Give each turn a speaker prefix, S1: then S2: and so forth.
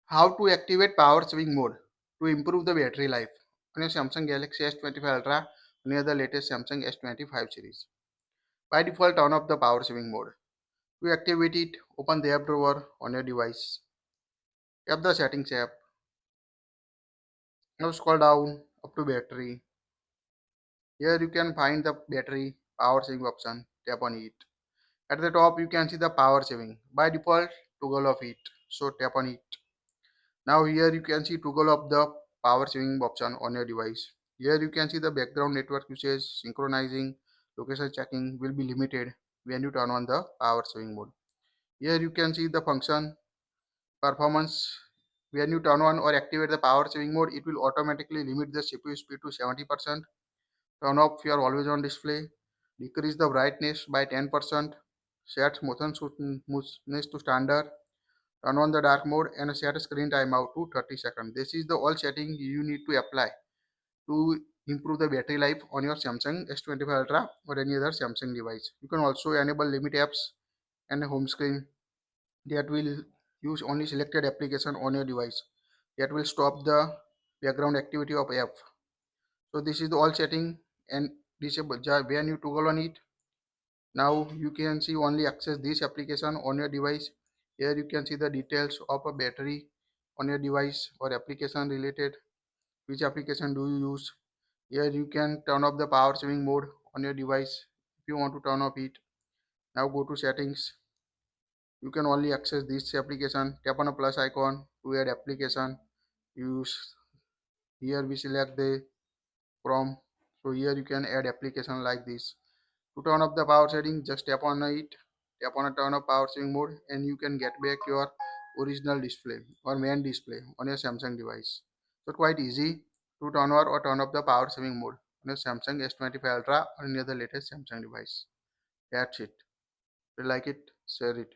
S1: How to activate power saving mode to improve the battery life on your Samsung Galaxy S25 Ultra near the latest Samsung S25 series. By default, turn off the power saving mode. To activate it, open the app drawer on your device. Tap the settings app. Now scroll down up to battery. Here you can find the battery power saving option. Tap on it. At the top you can see the power saving. By default, toggle off it. So tap on it. Now here you can see toggle of the power saving option on your device. Here you can see the background network usage, synchronizing, location checking will be limited when you turn on the power saving mode. Here you can see the function performance. When you turn on or activate the power saving mode, it will automatically limit the CPU speed to 70%. Turn off your always on display. Decrease the brightness by 10%. Set motion smoothness to standard. Turn on the dark mode and set screen timeout to 30 seconds. This is the all setting you need to apply to improve the battery life on your Samsung S25 Ultra or any other Samsung device. You can also enable limit apps and a home screen that will use only selected application on your device. That will stop the background activity of app. So this is the all setting and disable when you toggle on it. Now you can see only access this application on your device. Here you can see the details of a battery on your device or application related. Which application do you use? Here you can turn off the power saving mode on your device if you want to turn off it. Now go to settings. You can only access this application. Tap on a plus icon to add application. Use here we select the Chrome. So here you can add application like this. To turn off the power setting, just tap on it, tap on a turn off power saving mode, and you can get back your original display or main display on your Samsung device. So quite easy to turn on or turn off the power saving mode on your Samsung S25 Ultra or any other latest Samsung device. That's it. If you like it, share it.